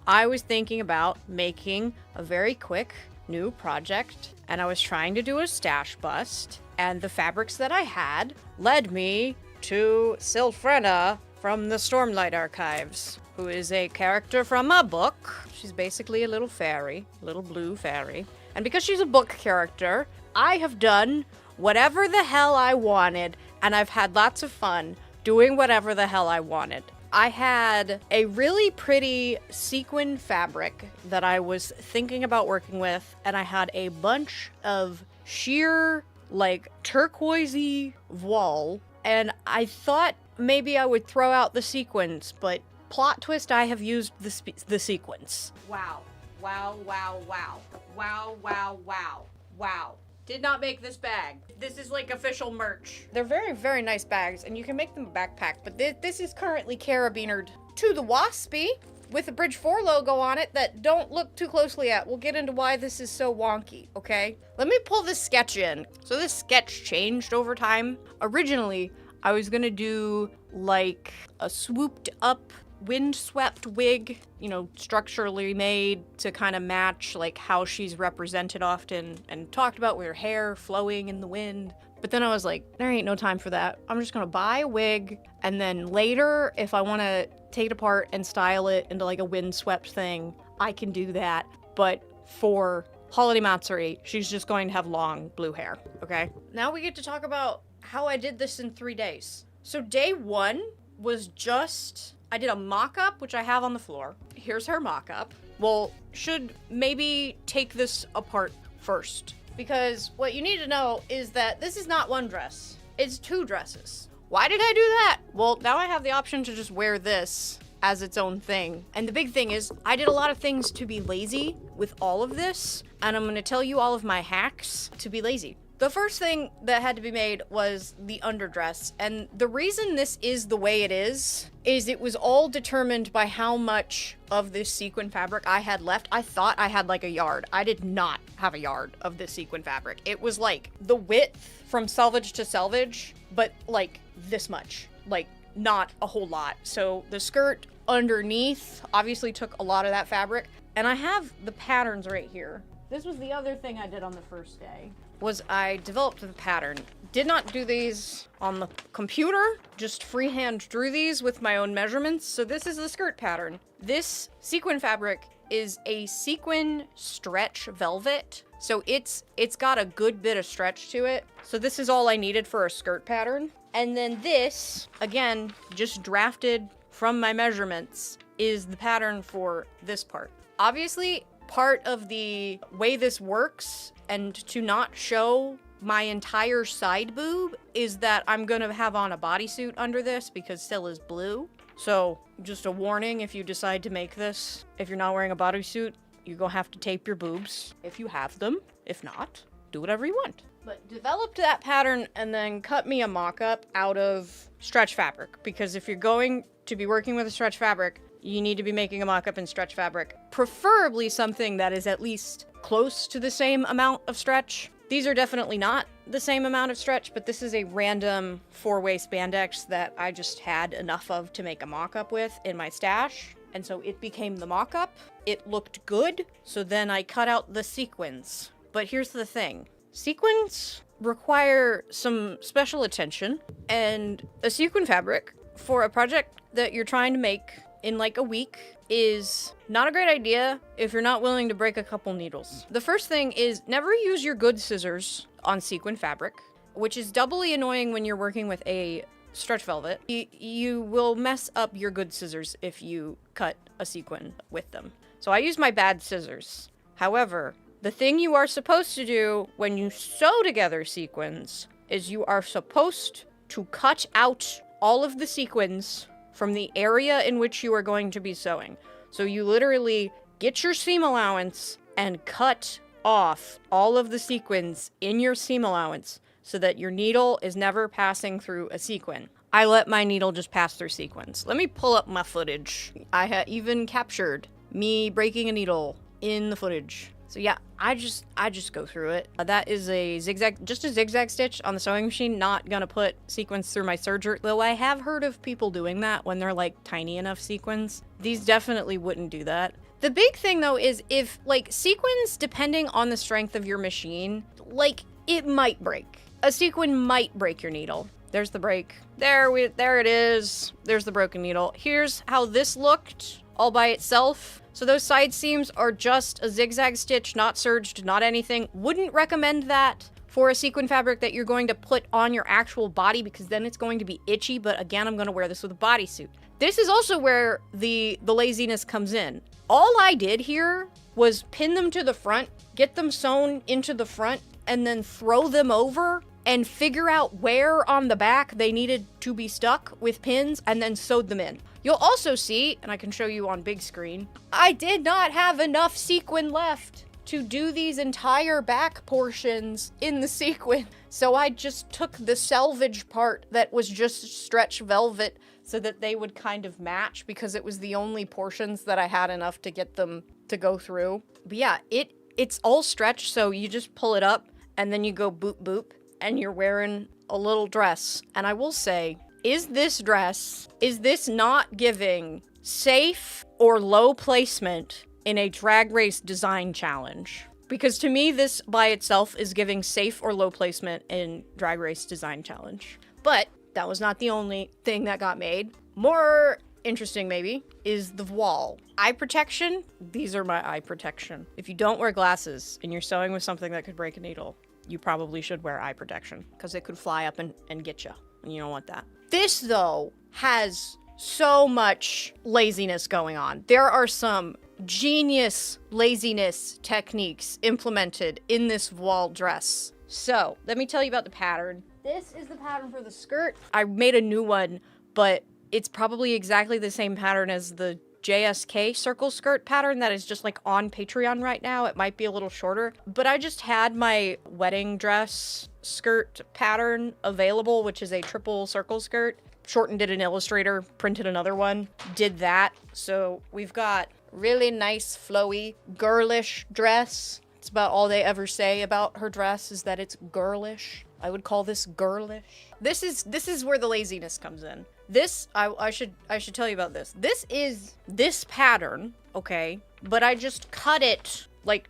I was thinking about making a very quick new project, and I was trying to do a stash bust, and the fabrics that I had led me to Sylphrena from the Stormlight Archives, who is a character from a book. She's basically a little fairy, little blue fairy. And because she's a book character, I have done whatever the hell I wanted, and I've had lots of fun doing whatever the hell I wanted. I had a really pretty sequin fabric that I was thinking about working with, and I had a bunch of sheer, like, turquoisey voile, and I thought maybe I would throw out the sequins, but plot twist, I have used the sequins. Wow. Wow, wow, wow. Wow, wow, wow. Wow. Did not make this bag. This is like official merch. They're very, very nice bags, and you can make them a backpack, but this is currently carabinered to the Waspie with a Bridge 4 logo on it that don't look too closely at. We'll get into why this is so wonky, okay? Let me pull this sketch in. So this sketch changed over time. Originally, I was gonna do like a swooped up windswept wig, you know, structurally made to kind of match like how she's represented often and talked about with her hair flowing in the wind. But then I was like, there ain't no time for that. I'm just gonna buy a wig, and then later, if I want to take it apart and style it into like a windswept thing, I can do that. But for Holiday Matsuri, she's just going to have long blue hair, okay? Now we get to talk about how I did this in 3 days. So day one was just, I did a mock-up, which I have on the floor. Here's her mock-up. Well, should maybe take this apart first, because what you need to know is that this is not one dress. It's 2 dresses. Why did I do that? Well, now I have the option to just wear this as its own thing. And the big thing is, I did a lot of things to be lazy with all of this, and I'm gonna tell you all of my hacks to be lazy. The first thing that had to be made was the underdress, and the reason this is the way it is it was all determined by how much of this sequin fabric I had left. I thought I had like a yard. I did not have a yard of this sequin fabric. It was like the width from selvage to selvage, but like this much, like not a whole lot. So the skirt underneath obviously took a lot of that fabric, and I have the patterns right here. This was the other thing I did on the first day, was I developed the pattern. Did not do these on the computer, just freehand drew these with my own measurements. So this is the skirt pattern. This sequin fabric is a sequin stretch velvet. So it's got a good bit of stretch to it. So this is all I needed for a skirt pattern. And then this, again, just drafted from my measurements, is the pattern for this part. Obviously, part of the way this works, and to not show my entire side boob, is that I'm gonna have on a bodysuit under this because Scylla's blue. So just a warning, if you decide to make this, if you're not wearing a bodysuit, you're gonna have to tape your boobs if you have them. If not, do whatever you want. But developed that pattern and then cut me a mock-up out of stretch fabric, because if you're going to be working with a stretch fabric, you need to be making a mock-up in stretch fabric. Preferably something that is at least close to the same amount of stretch. These are definitely not the same amount of stretch, but this is a random 4-way spandex that I just had enough of to make a mock-up with in my stash. And so it became the mock-up. It looked good, so then I cut out the sequins. But here's the thing. Sequins require some special attention, and a sequin fabric for a project that you're trying to make in like a week is not a great idea if you're not willing to break a couple needles. The first thing is never use your good scissors on sequin fabric, which is doubly annoying when you're working with a stretch velvet. You will mess up your good scissors if you cut a sequin with them. So I use my bad scissors. However, the thing you are supposed to do when you sew together sequins is you are supposed to cut out all of the sequins from the area in which you are going to be sewing. So you literally get your seam allowance and cut off all of the sequins in your seam allowance so that your needle is never passing through a sequin. I let my needle just pass through sequins. Let me pull up my footage. I even captured me breaking a needle in the footage. So yeah, I just go through it. That is a zigzag, just a zigzag stitch on the sewing machine, not gonna put sequins through my serger, though I have heard of people doing that when they're like tiny enough sequins. These definitely wouldn't do that. The big thing though is if like sequins, depending on the strength of your machine, like it might break. A sequin might break your needle. There's the break. There it is. There's the broken needle. Here's how this looked all by itself. So those side seams are just a zigzag stitch, not serged, not anything. Wouldn't recommend that for a sequin fabric that you're going to put on your actual body because then it's going to be itchy. But again, I'm going to wear this with a bodysuit. This is also where the laziness comes in. All I did here was pin them to the front, get them sewn into the front, and then throw them over and figure out where on the back they needed to be stuck with pins and then sewed them in. You'll also see, and I can show you on big screen, I did not have enough sequin left to do these entire back portions in the sequin. So I just took the selvage part that was just stretch velvet so that they would kind of match because it was the only portions that I had enough to get them to go through. But yeah, it's all stretch, so you just pull it up and then you go boop boop and you're wearing a little dress. And I will say, is this not giving safe or low placement in a drag race design challenge? Because to me, this by itself is giving safe or low placement in drag race design challenge. But that was not the only thing that got made. More interesting maybe is the voile. Eye protection. These are my eye protection. If you don't wear glasses and you're sewing with something that could break a needle, you probably should wear eye protection because it could fly up and get you, and you don't want that. This, though, has so much laziness going on. There are some genius laziness techniques implemented in this voile dress. So, let me tell you about the pattern. This is the pattern for the skirt. I made a new one, but it's probably exactly the same pattern as the JSK circle skirt pattern that is just like on Patreon right now. It might be a little shorter, but I just had my wedding dress skirt pattern available, which is a triple circle skirt. Shortened it in Illustrator, printed another one, did that. So we've got really nice, flowy, girlish dress. It's about all they ever say about her dress is that it's girlish. I would call this girlish. This is where the laziness comes in. This, I should tell you about this. This is this pattern, okay? But I just cut it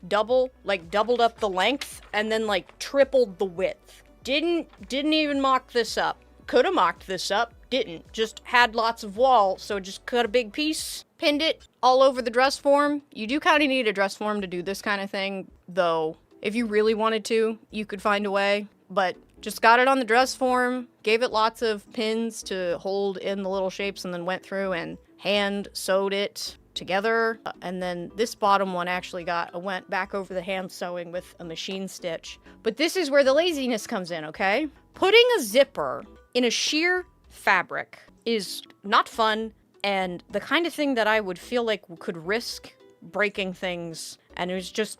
doubled up the length and then like tripled the width. Didn't even mock this up. Could have mocked this up, didn't. Just had lots of wall, so just cut a big piece, pinned it all over the dress form. You do kind of need a dress form to do this kind of thing, though. If you really wanted to, you could find a way, but just got it on the dress form, gave it lots of pins to hold in the little shapes, and then went through and hand sewed it together. And then this bottom one actually went back over the hand sewing with a machine stitch. But this is where the laziness comes in, okay? Putting a zipper in a sheer fabric is not fun, and the kind of thing that I would feel like could risk breaking things, and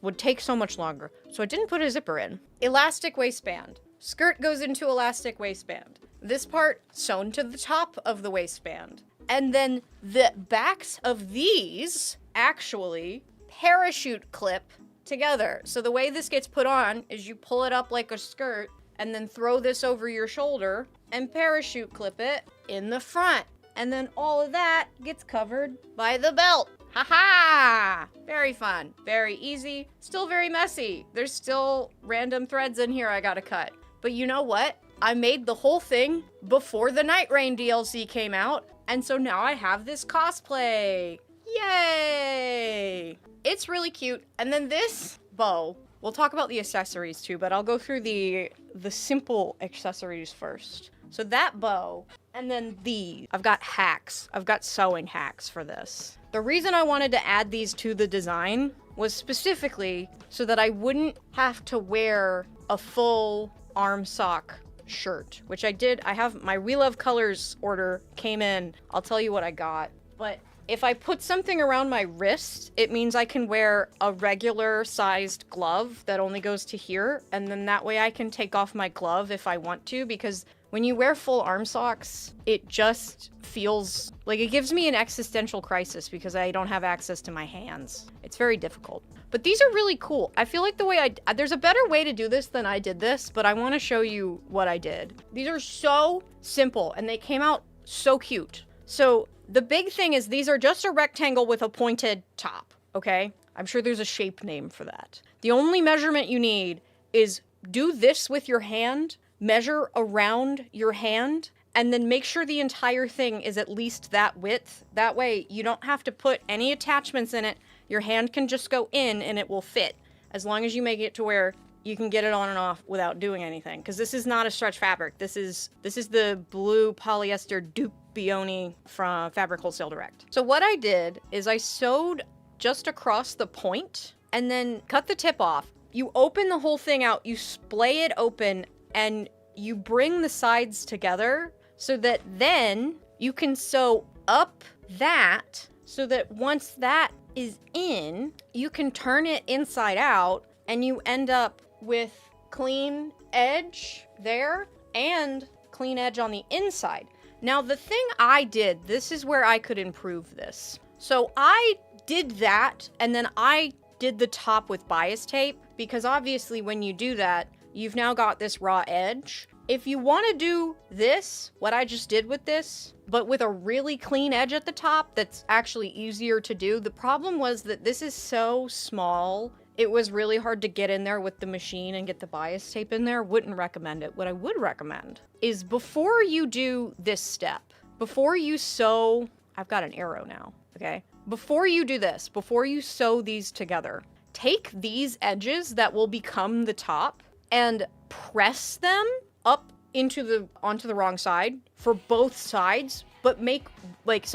would take so much longer. So I didn't put a zipper in. Elastic waistband. Skirt goes into elastic waistband. This part sewn to the top of the waistband. And then the backs of these actually parachute clip together. So the way this gets put on is you pull it up like a skirt and then throw this over your shoulder and parachute clip it in the front. And then all of that gets covered by the belt. Haha! Very fun. Very easy. Still very messy. There's still random threads in here I gotta cut. But you know what? I made the whole thing before the Night Rain DLC came out, and so now I have this cosplay. Yay! It's really cute. And then this bow, we'll talk about the accessories too, but I'll go through the simple accessories first. So that bow, and then these. I've got hacks. I've got sewing hacks for this. The reason I wanted to add these to the design was specifically so that I wouldn't have to wear a full arm sock shirt, which I did. I have my We Love Colors order came in. I'll tell you what I got. But if I put something around my wrist, it means I can wear a regular sized glove that only goes to here. And then that way I can take off my glove if I want to, because when you wear full arm socks, it just feels like it gives me an existential crisis because I don't have access to my hands. It's very difficult. But these are really cool. I feel like the way there's a better way to do this than I did this, but I want to show you what I did. These are so simple and they came out so cute. So the big thing is these are just a rectangle with a pointed top. okay? I'm sure there's a shape name for that. The only measurement you need is do this with your hand, measure around your hand, and then make sure the entire thing is at least that width. That way you don't have to put any attachments in it. Your hand can just go in and it will fit, as long as you make it to where you can get it on and off without doing anything. Because this is not a stretch fabric. This is the blue polyester dupe Bioni from Fabric Wholesale Direct. So what I did is I sewed just across the point and then cut the tip off. You open the whole thing out, you splay it open, and you bring the sides together so that then you can sew up that, so that once that is in, you can turn it inside out and you end up with clean edge there and clean edge on the inside. Now, the thing I did, this is where I could improve this. So I did that, and then I did the top with bias tape, because obviously when you do that, you've now got this raw edge. If you want to do this, what I just did with this, but with a really clean edge at the top that's actually easier to do, the problem was that this is so small, it was really hard to get in there with the machine and get the bias tape in there. Wouldn't recommend it. What I would recommend is before you do this step, before you sew, I've got an arrow now, okay? Before you do this, before you sew these together, take these edges that will become the top and press them up onto the wrong side for both sides, but make let's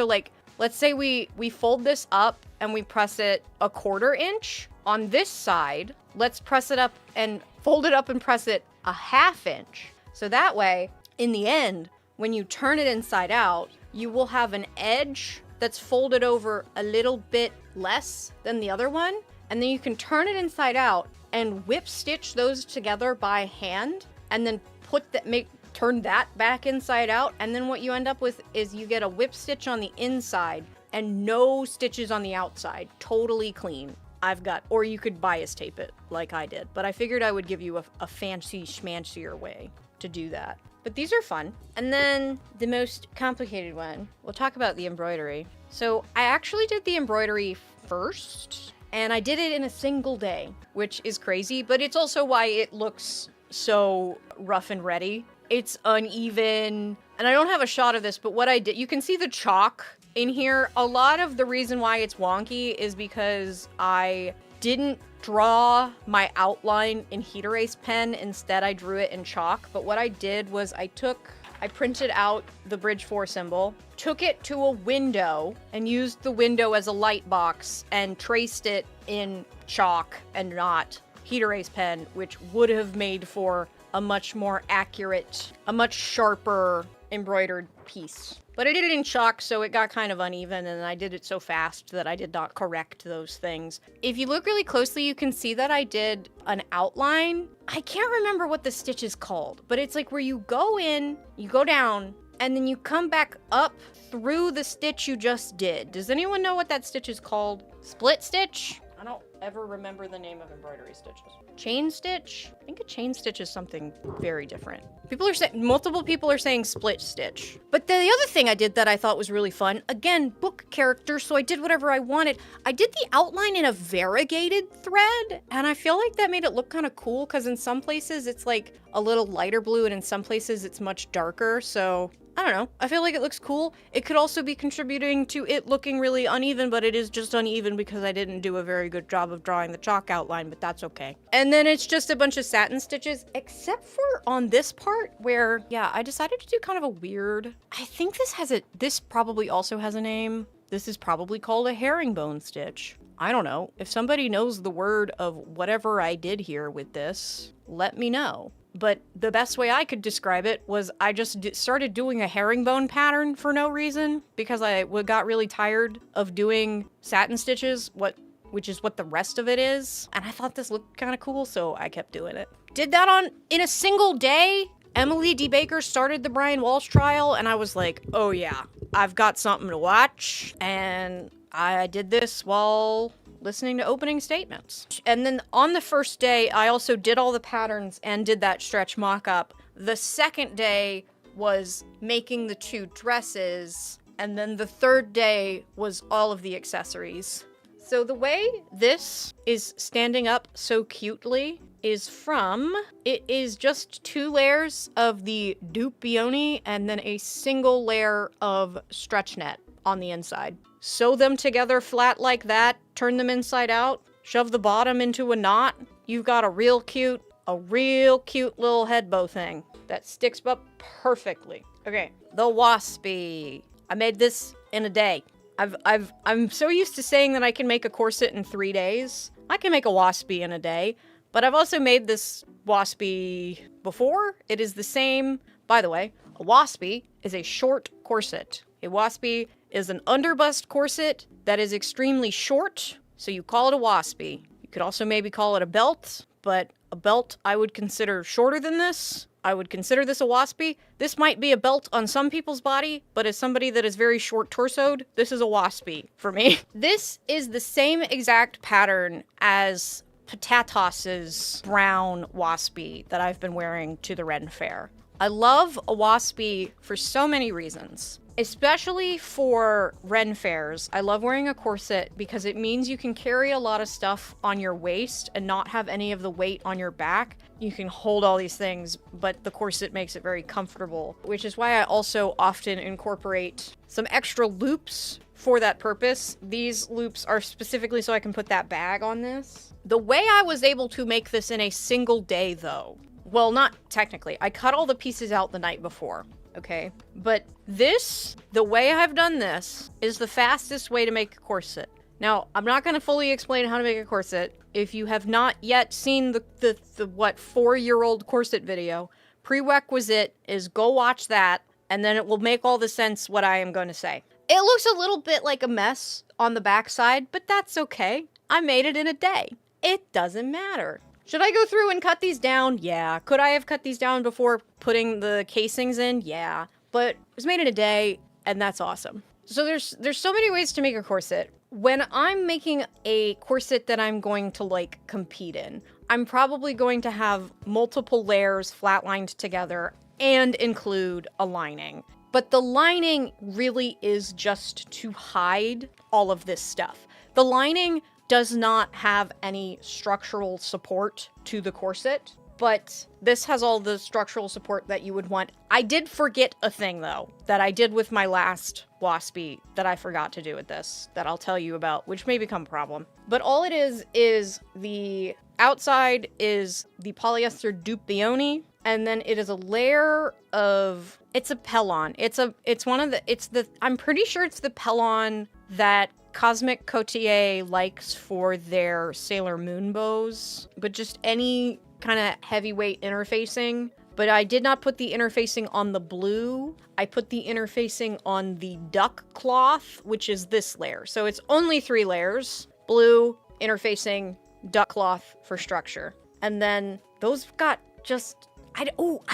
say we fold this up and we press it 1/4 inch. On this side, let's press it up and fold it up and press it 1/2 inch. So that way, in the end, when you turn it inside out, you will have an edge that's folded over a little bit less than the other one. And then you can turn it inside out and whip stitch those together by hand, and then turn that back inside out. And then what you end up with is you get a whip stitch on the inside and no stitches on the outside. Totally clean. Or you could bias tape it like I did, but I figured I would give you a fancy schmancier way to do that. But these are fun. And then the most complicated one, we'll talk about the embroidery. So I actually did the embroidery first, and I did it in a single day, which is crazy, but it's also why it looks so rough and ready. It's uneven, and I don't have a shot of this, but what I did, you can see the chalk in here. A lot of the reason why it's wonky is because I didn't draw my outline in heat erase pen. Instead, I drew it in chalk. But what I did was I printed out the Bridge 4 symbol, took it to a window, and used the window as a light box and traced it in chalk and not heat erase pen, which would have made for a much more accurate, a much sharper embroidered piece. But I did it in chalk, so it got kind of uneven, and I did it so fast that I did not correct those things. If you look really closely, you can see that I did an outline. I can't remember what the stitch is called, but it's like where you go in, you go down, and then you come back up through the stitch you just did. Does anyone know what that stitch is called? Split stitch? I don't ever remember the name of embroidery stitches. Chain stitch? I think a chain stitch is something very different. Multiple people are saying split stitch. But the other thing I did that I thought was really fun, again, book character, so I did whatever I wanted. I did the outline in a variegated thread, and I feel like that made it look kind of cool, because in some places it's like a little lighter blue, and in some places it's much darker, so I don't know. I feel like it looks cool. It could also be contributing to it looking really uneven, but it is just uneven because I didn't do a very good job of drawing the chalk outline, but that's okay. And then it's just a bunch of satin stitches, except for on this part where, yeah, I decided to do kind of a weird, I think this probably also has a name. This is probably called a herringbone stitch. I don't know. If somebody knows the word of whatever I did here with this, let me know. But the best way I could describe it was I just started doing a herringbone pattern for no reason, because I got really tired of doing satin stitches, which is what the rest of it is. And I thought this looked kind of cool, so I kept doing it. Did that in a single day. Emily D. Baker started the Brian Walsh trial, and I was like, oh yeah, I've got something to watch. And I did this while listening to opening statements. And then on the first day, I also did all the patterns and did that stretch mock-up. The second day was making the 2 dresses, and then the third day was all of the accessories. So the way this is standing up so cutely is it is just 2 layers of the dupe peony and then a single layer of stretch net on the inside. Sew them together flat like that, turn them inside out, shove the bottom into a knot. You've got a real cute little head bow thing that sticks up perfectly. Okay, the Waspie. I made this in a day. I'm so used to saying that I can make a corset in 3 days. I can make a Waspie in a day, but I've also made this Waspie before. It is the same. By the way, a Waspie is a short corset. A Waspie is an underbust corset that is extremely short, so you call it a Waspie. You could also maybe call it a belt, but a belt I would consider shorter than this. I would consider this a Waspie. This might be a belt on some people's body, but as somebody that is very short torsoed, this is a Waspie for me. This is the same exact pattern as Patatas's brown Waspie that I've been wearing to the Ren Fair. I love a Waspie for so many reasons. Especially for Ren fairs, I love wearing a corset because it means you can carry a lot of stuff on your waist and not have any of the weight on your back. You can hold all these things, but the corset makes it very comfortable, which is why I also often incorporate some extra loops for that purpose. These loops are specifically so I can put that bag on this. The way I was able to make this in a single day, though, well, not technically. I cut all the pieces out the night before. Okay, but this, the way I've done this, is the fastest way to make a corset. Now, I'm not going to fully explain how to make a corset. If you have not yet seen the 4-year-old corset video, prerequisite is go watch that, and then it will make all the sense what I am going to say. It looks a little bit like a mess on the backside, but that's okay. I made it in a day. It doesn't matter. Should I go through and cut these down? Yeah. Could I have cut these down before putting the casings in? Yeah. But it was made in a day, and that's awesome. So there's so many ways to make a corset. When I'm making a corset that I'm going to, like, compete in, I'm probably going to have multiple layers flatlined together and include a lining. But the lining really is just to hide all of this stuff. The lining does not have any structural support to the corset, but this has all the structural support that you would want. I did forget a thing, though, that I did with my last Waspie that I forgot to do with this, that I'll tell you about, which may become a problem. But all it is the outside is the polyester dupe peony, and then it is a layer of, it's a Pellon. I'm pretty sure it's the Pellon that Cosmic Cotier likes for their Sailor Moon bows, but just any kind of heavyweight interfacing. But I did not put the interfacing on the blue. I put the interfacing on the duck cloth, which is this layer. So it's only 3 layers: blue, interfacing, duck cloth for structure. And then those got just, I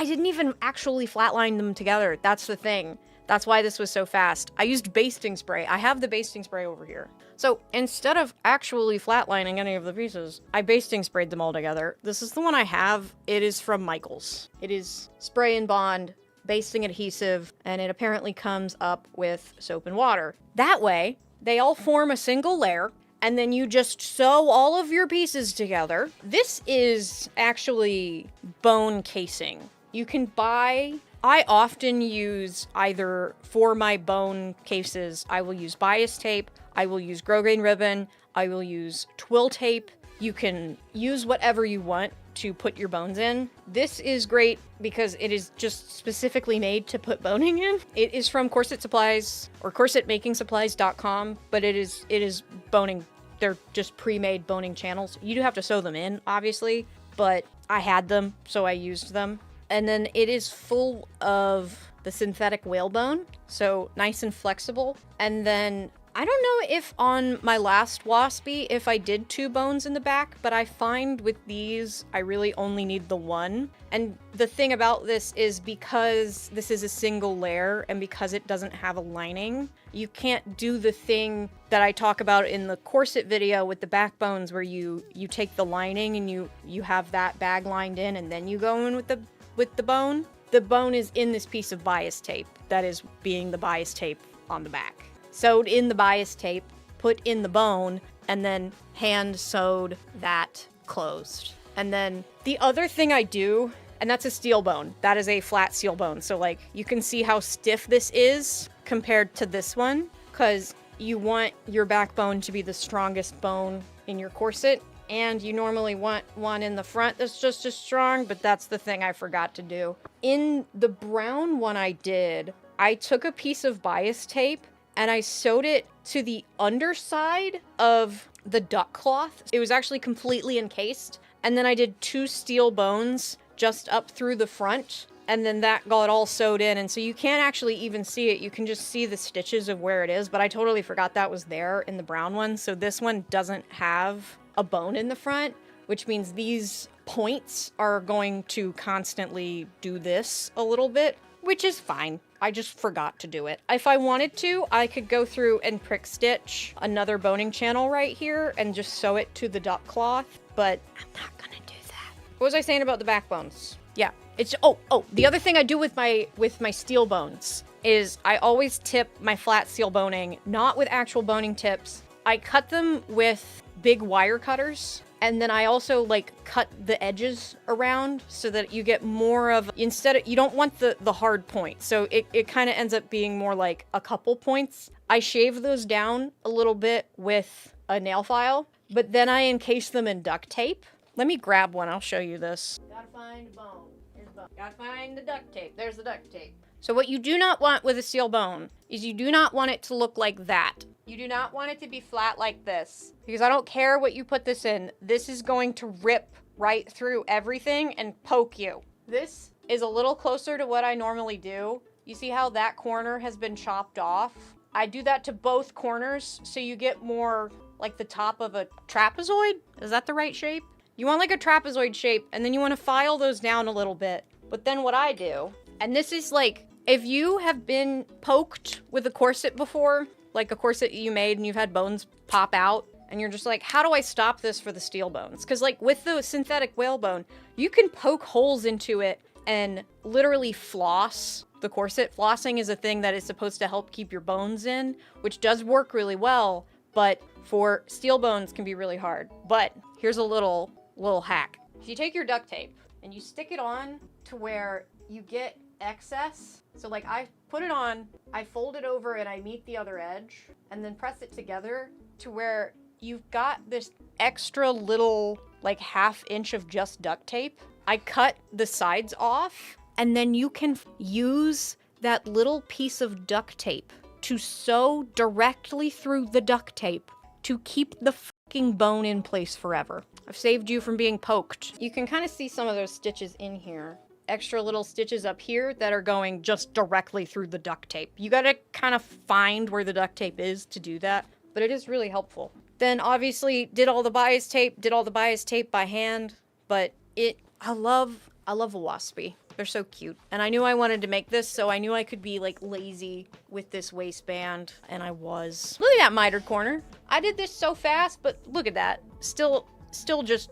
didn't even actually flatline them together. That's the thing. That's why this was so fast. I used basting spray. I have the basting spray over here. So instead of actually flatlining any of the pieces, I basting sprayed them all together. This is the one I have. It is from Michaels. It is spray and bond, basting adhesive, and it apparently comes up with soap and water. That way, they all form a single layer, and then you just sew all of your pieces together. This is actually bone casing. You can buy, I often use either, for my bone cases, I will use bias tape, I will use grosgrain ribbon, I will use twill tape. You can use whatever you want to put your bones in. This is great because it is just specifically made to put boning in. It is from Corset Supplies or corsetmakingsupplies.com, but it is boning. They're just pre-made boning channels. You do have to sew them in, obviously, but I had them, so I used them. And then it is full of the synthetic whalebone, so nice and flexible. And then I don't know if on my last Waspie, if I did 2 bones in the back, but I find with these, I really only need the one. And the thing about this is because this is a single layer and because it doesn't have a lining, you can't do the thing that I talk about in the corset video with the backbones where you take the lining and you have that bag lined in and then you go in with the bone. The bone is in this piece of bias tape that is being the bias tape on the back. Sewed in the bias tape, put in the bone, and then hand sewed that closed. And then the other thing I do, and that's a steel bone. That is a flat steel bone. So like you can see how stiff this is compared to this one, because you want your backbone to be the strongest bone in your corset. And you normally want one in the front that's just as strong, but that's the thing I forgot to do. In the brown one I did, I took a piece of bias tape and I sewed it to the underside of the duck cloth. It was actually completely encased. And then I did 2 steel bones just up through the front. And then that got all sewed in. And so you can't actually even see it. You can just see the stitches of where it is. But I totally forgot that was there in the brown one. So this one doesn't have a bone in the front, which means these points are going to constantly do this a little bit, which is fine. I just forgot to do it. If I wanted to, I could go through and prick stitch another boning channel right here and just sew it to the duck cloth, but I'm not gonna do that. What was I saying about the backbones? Yeah, it's, the other thing I do with my steel bones is I always tip my flat steel boning, not with actual boning tips. I cut them with big wire cutters, and then I also like cut the edges around so that you get more of, instead of, you don't want the hard point, so it kind of ends up being more like a couple points. I shave those down a little bit with a nail file, but then I encase them in duct tape. Let me grab one, I'll show you this. Gotta find a bone. Here's a bone. Gotta find the duct tape. There's the duct tape. So what you do not want with a steel bone is you do not want it to look like that. You do not want it to be flat like this, because I don't care what you put this in. This is going to rip right through everything and poke you. This is a little closer to what I normally do. You see how that corner has been chopped off? I do that to both corners, so you get more like the top of a trapezoid. Is that the right shape? You want like a trapezoid shape, and then you want to file those down a little bit. But then what I do, and this is like, if you have been poked with a corset before, like a corset you made and you've had bones pop out, and you're just like, how do I stop this for the steel bones? Because like with the synthetic whalebone, you can poke holes into it and literally floss the corset. Flossing is a thing that is supposed to help keep your bones in, which does work really well, but for steel bones can be really hard. But here's a little hack. If you take your duct tape and you stick it on to where you get excess, so like I put it on, I fold it over and I meet the other edge, and then press it together to where you've got this extra little like ½ inch of just duct tape. I cut the sides off, and then you can use that little piece of duct tape to sew directly through the duct tape to keep the fucking bone in place forever. I've saved you from being poked. You can kind of see some of those stitches in here. Extra little stitches up here that are going just directly through the duct tape. You gotta kind of find where the duct tape is to do that, but it is really helpful. Then obviously did all the bias tape by hand, but I love a Waspie. They're so cute. And I knew I wanted to make this, so I knew I could be like lazy with this waistband, and I was. Look at that mitered corner. I did this so fast, but look at that. Still just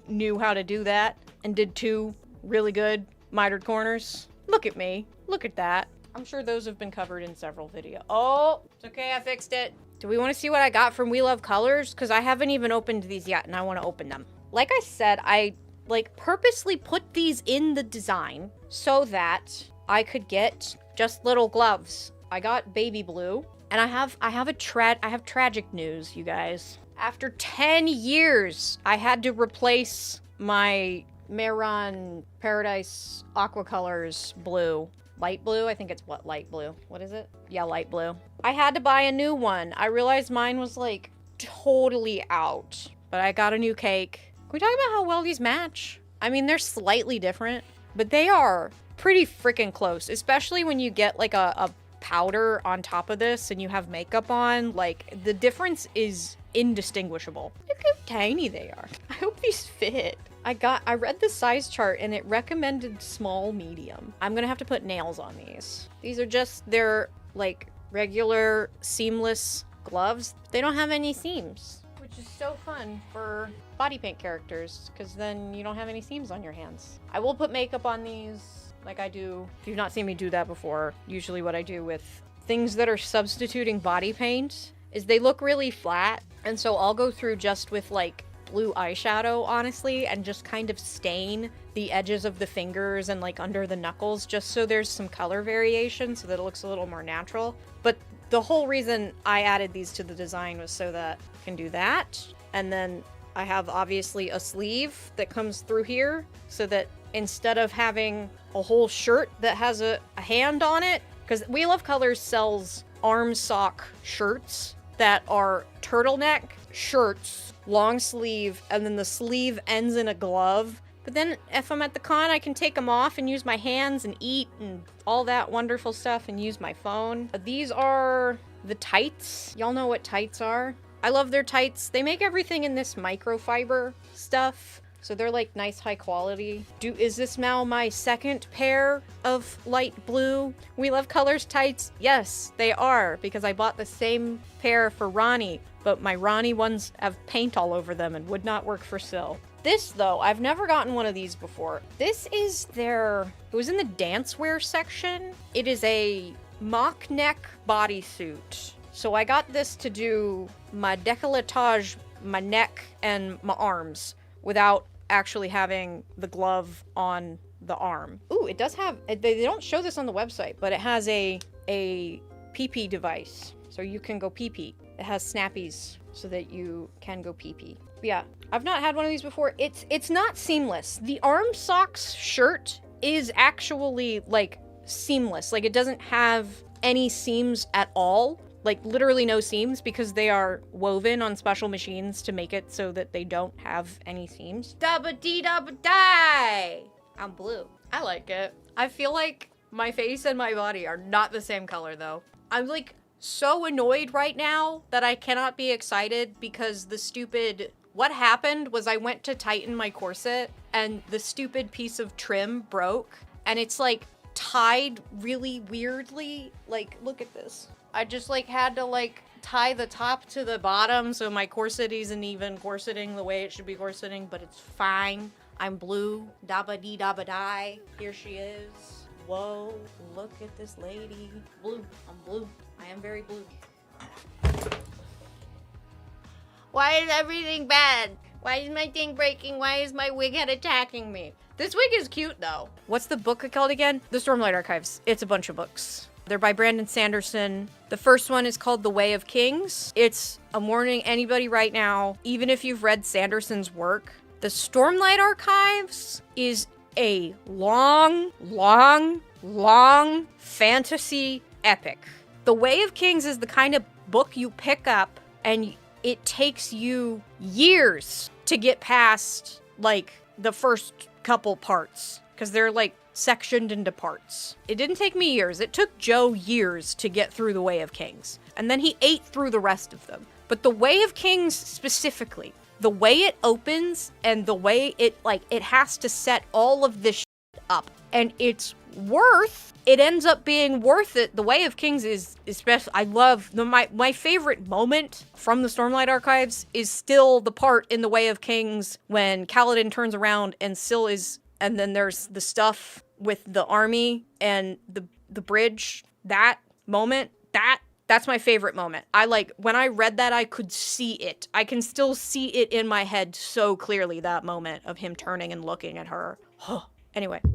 knew how to do that and did 2 really good mitered corners. Look at me. Look at that. I'm sure those have been covered in several videos. Oh, it's okay, I fixed it. Do we want to see what I got from We Love Colors? Because I haven't even opened these yet, and I want to open them. Like I said, I like purposely put these in the design so that I could get just little gloves. I got baby blue, and I have tragic news, you guys. After 10 years, I had to replace my Meron Paradise Aqua Colors blue. Light blue? I think it's what, light blue? What is it? Yeah, light blue. I had to buy a new one. I realized mine was like totally out, but I got a new cake. Can we talk about how well these match? I mean, they're slightly different, but they are pretty freaking close, especially when you get like a powder on top of this and you have makeup on. Like, the difference is indistinguishable. Look how tiny they are. I hope these fit. I read the size chart and it recommended small, medium. I'm gonna have to put nails on these. These are just, they're like regular seamless gloves. They don't have any seams, which is so fun for body paint characters, because then you don't have any seams on your hands. I will put makeup on these like I do. If you've not seen me do that before, usually what I do with things that are substituting body paint is they look really flat. And so I'll go through just with like blue eyeshadow, honestly, and just kind of stain the edges of the fingers and like under the knuckles, just so there's some color variation so that it looks a little more natural. But the whole reason I added these to the design was so that I can do that. And then I have obviously a sleeve that comes through here so that instead of having a whole shirt that has a hand on it, because We Love Colors sells arm sock shirts that are turtleneck shirts, long sleeve, and then the sleeve ends in a glove. But then if I'm at the con, I can take them off and use my hands and eat and all that wonderful stuff and use my phone. These are the tights. Y'all know what tights are. I love their tights. They make everything in this microfiber stuff. So they're like nice high quality. Is this now my second pair of light blue We Love Colors tights? Yes, they are, because I bought the same pair for Ronnie, but my Ronnie ones have paint all over them and would not work for Syl. This though, I've never gotten one of these before. This is it was in the dancewear section. It is a mock neck bodysuit. So I got this to do my décolletage, my neck, and my arms without actually having the glove on the arm. Ooh, it does have, they don't show this on the website, but it has a pee-pee device. So you can go pee-pee. It has snappies so that you can go pee-pee. Yeah, I've not had one of these before. It's not seamless. The arm socks shirt is actually like seamless. Like it doesn't have any seams at all. Like literally no seams, because they are woven on special machines to make it so that they don't have any seams. Dabba-dee-dabba-die! I'm blue. I like it. I feel like my face and my body are not the same color though. I'm like so annoyed right now that I cannot be excited because what happened was I went to tighten my corset and the stupid piece of trim broke and it's like tied really weirdly. Like, look at this. I just like had to like tie the top to the bottom so my corset isn't even corseting the way it should be corseting, but it's fine. I'm blue. Dabba dee dabba die. Here she is. Whoa, look at this lady. Blue. I'm blue. I am very blue. Why is everything bad? Why is my thing breaking? Why is my wig head attacking me? This wig is cute though. What's the book called again? The Stormlight Archives. It's a bunch of books. They're by Brandon Sanderson. The first one is called The Way of Kings. I'm warning anybody right now, even if you've read Sanderson's work, the Stormlight Archives is a long, long, long fantasy epic. The Way of Kings is the kind of book you pick up and it takes you years to get past like the first couple parts because they're like sectioned into parts. It didn't take me years. It took Joe years to get through The Way of Kings. And then he ate through the rest of them. But The Way of Kings specifically, the way it opens and the way it has to set all of this shit up. And it ends up being worth it. The Way of Kings is especially, I love, my favorite moment from the Stormlight Archives is still the part in The Way of Kings when Kaladin turns around and Syl is, and then there's the stuff with the army and the bridge. That moment, that's my favorite moment. When I read that, I could see it. I can still see it in my head so clearly, that moment of him turning and looking at her. Anyway.